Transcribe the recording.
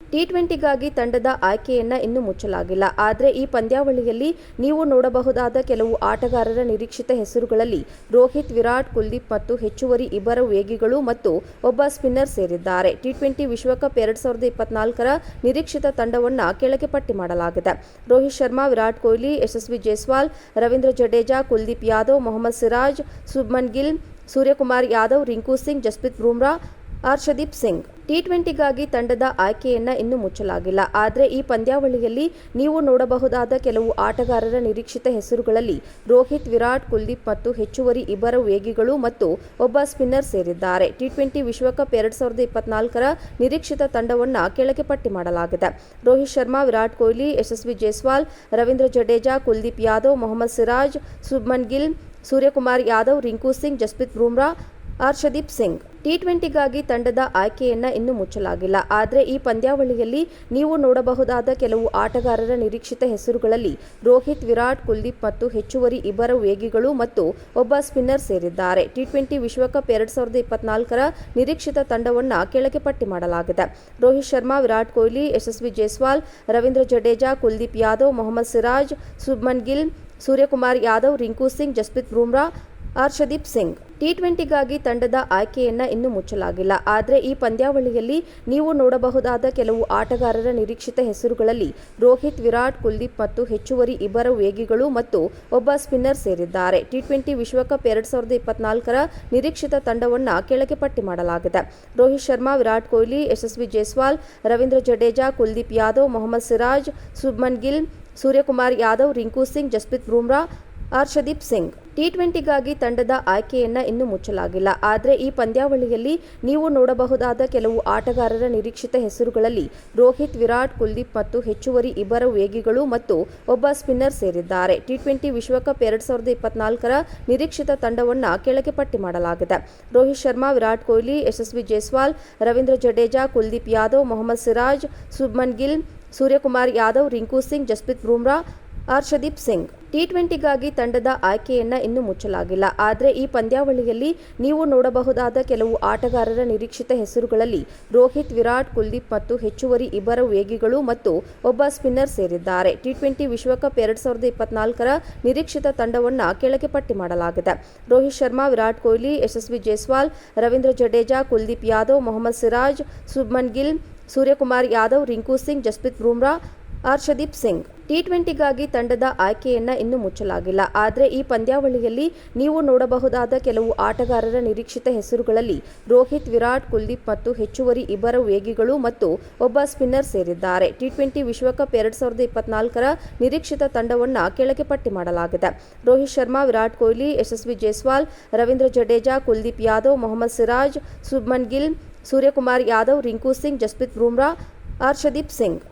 ಟಿ20ಗಾಗಿ ತಂಡದ ಆಯ್ಕೆಯನ್ನ ಇನ್ನೂ ಮುಚ್ಚಲಾಗಿಲ್ಲ. ಆದರೆ ಈ ಪಂದ್ಯಾವಳಿಯಲ್ಲಿ ನೀವು ನೋಡಬಹುದಾದ ಕೆಲವು ಆಟಗಾರರ ನಿರೀಕ್ಷಿತ ಹೆಸರುಗಳಲ್ಲಿ ರೋಹಿತ್, ವಿರಾಟ್, ಕುಲ್ದೀಪ್ ಮತ್ತು ಹೆಚ್ಚುವರಿ ಇಬ್ಬರು ವೇಗಿಗಳು ಮತ್ತು ಒಬ್ಬ ಸ್ಪಿನ್ನರ್ ಸೇರಿದ್ದಾರೆ. ಟಿ20 ವಿಶ್ವಕಪ್ 2024ರ ನಿರೀಕ್ಷಿತ ತಂಡವನ್ನು ಕೆಳಗೆ ಪಟ್ಟಿ ಮಾಡಲಾಗಿದೆ. ರೋಹಿತ್ ಶರ್ಮಾ, ವಿರಾಟ್ ಕೊಹ್ಲಿ, ಯಶಸ್ವಿ ಜೈಸ್ವಾಲ್, ರವೀಂದ್ರ ಜಡೇಜಾ, ಕುಲ್ದೀಪ್ ಯಾದವ್, ಮೊಹಮ್ಮದ್ ಸಿರಾಜ್, ಶುಭ್ಮನ್ ಗಿಲ್, ಸೂರ್ಯಕುಮಾರ್ ಯಾದವ್, ರಿಂಕು ಸಿಂಗ್, ಜಸ್ಪ್ರೀತ್ ಬುಮ್ರಾ, ಹರ್ಷದೀಪ್ ಸಿಂಗ್. ಟಿ20ಗಾಗಿ ತಂಡದ ಆಯ್ಕೆಯನ್ನ ಇನ್ನೂ ಮುಚ್ಚಲಾಗಿಲ್ಲ. ಆದರೆ ಈ ಪಂದ್ಯಾವಳಿಯಲ್ಲಿ ನೀವು ನೋಡಬಹುದಾದ ಕೆಲವು ಆಟಗಾರರ ನಿರೀಕ್ಷಿತ ಹೆಸರುಗಳಲ್ಲಿ ರೋಹಿತ್, ವಿರಾಟ್, ಕುಲ್ದೀಪ್ ಮತ್ತು ಹೆಚ್ಚುವರಿ ಇಬ್ಬರು ವೇಗಿಗಳು ಮತ್ತು ಒಬ್ಬ ಸ್ಪಿನ್ನರ್ ಸೇರಿದ್ದಾರೆ. ಟಿ20 ವಿಶ್ವಕಪ್ 2024ರ ನಿರೀಕ್ಷಿತ ತಂಡವನ್ನು ಕೆಳಗೆ ಪಟ್ಟಿ ಮಾಡಲಾಗಿದೆ. ರೋಹಿತ್ ಶರ್ಮಾ, ವಿರಾಟ್ ಕೊಹ್ಲಿ, ಯಶಸ್ವಿ ಜೈಸ್ವಾಲ್, ರವೀಂದ್ರ ಜಡೇಜಾ, ಕುಲ್ದೀಪ್ ಯಾದವ್, ಮೊಹಮ್ಮದ್ ಸಿರಾಜ್, ಶುಭ್ಮನ್ ಗಿಲ್, ಸೂರ್ಯಕುಮಾರ್ ಯಾದವ್, ರಿಂಕು ಸಿಂಗ್, ಜಸ್ಪ್ರೀತ್ ಬುಮ್ರಾ, ಹರ್ಷದೀಪ್ ಸಿಂಗ್. ಟಿ20ಗಾಗಿ ತಂಡದ ಆಯ್ಕೆಯನ್ನ ಇನ್ನೂ ಮುಚ್ಚಲಾಗಿಲ್ಲ. ಆದರೆ ಈ ಪಂದ್ಯಾವಳಿಯಲ್ಲಿ ನೀವು ನೋಡಬಹುದಾದ ಕೆಲವು ಆಟಗಾರರ ನಿರೀಕ್ಷಿತ ಹೆಸರುಗಳಲ್ಲಿ ರೋಹಿತ್, ವಿರಾಟ್, ಕುಲ್ದೀಪ್ ಮತ್ತು ಹೆಚ್ಚುವರಿ ಇಬ್ಬರು ವೇಗಿಗಳು ಮತ್ತು ಒಬ್ಬ ಸ್ಪಿನ್ನರ್ ಸೇರಿದ್ದಾರೆ. ಟಿ20 ವಿಶ್ವಕಪ್ 2024ರ ನಿರೀಕ್ಷಿತ ತಂಡವನ್ನು ಕೆಳಗೆ ಪಟ್ಟಿ ಮಾಡಲಾಗಿದೆ. ರೋಹಿತ್ ಶರ್ಮಾ, ವಿರಾಟ್ ಕೊಹ್ಲಿ, ಯಶಸ್ವಿ ಜೈಸ್ವಾಲ್, ರವೀಂದ್ರ ಜಡೇಜಾ, ಕುಲ್ದೀಪ್ ಯಾದವ್, ಮೊಹಮ್ಮದ್ ಸಿರಾಜ್, ಶುಭ್ಮನ್ ಗಿಲ್, ಸೂರ್ಯಕುಮಾರ್ ಯಾದವ್, ರಿಂಕು ಸಿಂಗ್, ಜಸ್ಪ್ರೀತ್ ಬುಮ್ರಾ, ಹರ್ಷದೀಪ್ ಸಿಂಗ್. ಟಿ20ಗಾಗಿ ತಂಡದ ಆಯ್ಕೆಯನ್ನ ಇನ್ನೂ ಮುಚ್ಚಲಾಗಿಲ್ಲ. ಆದರೆ ಈ ಪಂದ್ಯಾವಳಿಯಲ್ಲಿ ನೀವು ನೋಡಬಹುದಾದ ಕೆಲವು ಆಟಗಾರರ ನಿರೀಕ್ಷಿತ ಹೆಸರುಗಳಲ್ಲಿ ರೋಹಿತ್, ವಿರಾಟ್, ಕುಲ್ದೀಪ್ ಮತ್ತು ಹೆಚ್ಚುವರಿ ಇಬ್ಬರು ವೇಗಿಗಳು ಮತ್ತು ಒಬ್ಬ ಸ್ಪಿನ್ನರ್ ಸೇರಿದ್ದಾರೆ. ಟಿ20 ವಿಶ್ವಕಪ್ 2024ರ ನಿರೀಕ್ಷಿತ ತಂಡವನ್ನು ಕೆಳಗೆ ಪಟ್ಟಿ ಮಾಡಲಾಗಿದೆ. ರೋಹಿತ್ ಶರ್ಮಾ, ವಿರಾಟ್ ಕೊಹ್ಲಿ, ಯಶಸ್ವಿ ಜೈಸ್ವಾಲ್, ರವೀಂದ್ರ ಜಡೇಜಾ, ಕುಲ್ದೀಪ್ ಯಾದವ್, ಮೊಹಮ್ಮದ್ ಸಿರಾಜ್, ಶುಭ್ಮನ್ ಗಿಲ್, ಸೂರ್ಯಕುಮಾರ್ ಯಾದವ್, ರಿಂಕು ಸಿಂಗ್, ಜಸ್ಪ್ರೀತ್ ಬುಮ್ರಾ, ಹರ್ಷದೀಪ್ ಸಿಂಗ್. ಟಿ20ಗಾಗಿ ತಂಡದ ಆಯ್ಕೆಯನ್ನ ಇನ್ನೂ ಮುಚ್ಚಲಾಗಿಲ್ಲ. ಆದರೆ ಈ ಪಂದ್ಯಾವಳಿಯಲ್ಲಿ ನೀವು ನೋಡಬಹುದಾದ ಕೆಲವು ಆಟಗಾರರ ನಿರೀಕ್ಷಿತ ಹೆಸರುಗಳಲ್ಲಿ ರೋಹಿತ್, ವಿರಾಟ್, ಕುಲ್ದೀಪ್ ಮತ್ತು ಹೆಚ್ಚುವರಿ ಇಬ್ಬರು ವೇಗಿಗಳು ಮತ್ತು ಒಬ್ಬ ಸ್ಪಿನ್ನರ್ ಸೇರಿದ್ದಾರೆ. ಟಿ20 ವಿಶ್ವಕಪ್ 2024ರ ನಿರೀಕ್ಷಿತ ತಂಡವನ್ನು ಕೆಳಗೆ ಪಟ್ಟಿ ಮಾಡಲಾಗಿದೆ. ರೋಹಿತ್ ಶರ್ಮಾ, ವಿರಾಟ್ ಕೊಹ್ಲಿ, ಯಶಸ್ವಿ ಜೈಸ್ವಾಲ್, ರವೀಂದ್ರ ಜಡೇಜಾ, ಕುಲ್ದೀಪ್ ಯಾದವ್, ಮೊಹಮ್ಮದ್ ಸಿರಾಜ್, ಶುಭ್ಮನ್ ಗಿಲ್, ಸೂರ್ಯಕುಮಾರ್ ಯಾದವ್, ರಿಂಕು ಸಿಂಗ್, ಜಸ್ಪ್ರೀತ್ ಬುಮ್ರಾ, ಹರ್ಷದೀಪ್ ಸಿಂಗ್. ಟಿ20ಗಾಗಿ ತಂಡದ ಆಯ್ಕೆಯನ್ನ ಇನ್ನೂ ಮುಚ್ಚಲಾಗಿಲ್ಲ. ಆದರೆ ಈ ಪಂದ್ಯಾವಳಿಯಲ್ಲಿ ನೀವು ನೋಡಬಹುದಾದ ಕೆಲವು ಆಟಗಾರರ ನಿರೀಕ್ಷಿತ ಹೆಸರುಗಳಲ್ಲಿ ರೋಹಿತ್, ವಿರಾಟ್, ಕುಲ್ದೀಪ್ ಮತ್ತು ಹೆಚ್ಚುವರಿ ಇಬ್ಬರು ವೇಗಿಗಳು ಮತ್ತು ಒಬ್ಬ ಸ್ಪಿನ್ನರ್ ಸೇರಿದ್ದಾರೆ. ಟಿ20 ವಿಶ್ವಕಪ್ 2024ರ ನಿರೀಕ್ಷಿತ ತಂಡವನ್ನು ಕೆಳಗೆ ಪಟ್ಟಿ ಮಾಡಲಾಗಿದೆ. ರೋಹಿತ್ ಶರ್ಮಾ, ವಿರಾಟ್ ಕೊಹ್ಲಿ, ಯಶಸ್ವಿ ಜೈಸ್ವಾಲ್, ರವೀಂದ್ರ ಜಡೇಜಾ, ಕುಲ್ದೀಪ್ ಯಾದವ್, ಮೊಹಮ್ಮದ್ ಸಿರಾಜ್, ಶುಭ್ಮನ್ ಗಿಲ್, ಸೂರ್ಯಕುಮಾರ್ ಯಾದವ್, ರಿಂಕು ಸಿಂಗ್, ಜಸ್ಪ್ರೀತ್ ಬುಮ್ರಾ, ಹರ್ಷದೀಪ್ ಸಿಂಗ್. ಟಿ20ಗಾಗಿ ತಂಡದ ಆಯ್ಕೆಯನ್ನ ಇನ್ನೂ ಮುಚ್ಚಲಾಗಿಲ್ಲ. ಆದರೆ ಈ ಪಂದ್ಯಾವಳಿಯಲ್ಲಿ ನೀವು ನೋಡಬಹುದಾದ ಕೆಲವು ಆಟಗಾರರ ನಿರೀಕ್ಷಿತ ಹೆಸರುಗಳಲ್ಲಿ ರೋಹಿತ್, ವಿರಾಟ್, ಕುಲ್ದೀಪ್ ಮತ್ತು ಹೆಚ್ಚುವರಿ ಇಬ್ಬರು ವೇಗಿಗಳು ಮತ್ತು ಒಬ್ಬ ಸ್ಪಿನ್ನರ್ ಸೇರಿದ್ದಾರೆ. ಟಿ20 ವಿಶ್ವಕಪ್ 2024ರ ನಿರೀಕ್ಷಿತ ತಂಡವನ್ನು ಕೆಳಗೆ ಪಟ್ಟಿ ಮಾಡಲಾಗಿದೆ. ರೋಹಿತ್ ಶರ್ಮಾ, ವಿರಾಟ್ ಕೊಹ್ಲಿ, ಯಶಸ್ವಿ ಜೈಸ್ವಾಲ್, ರವೀಂದ್ರ ಜಡೇಜಾ, ಕುಲ್ದೀಪ್ ಯಾದವ್, ಮೊಹಮ್ಮದ್ ಸಿರಾಜ್, ಶುಭ್ಮನ್ ಗಿಲ್, ಸೂರ್ಯಕುಮಾರ್ ಯಾದವ್, ರಿಂಕು ಸಿಂಗ್, ಜಸ್ಪ್ರೀತ್ ಬುಮ್ರಾ, ಹರ್ಷದೀಪ್ ಸಿಂಗ್.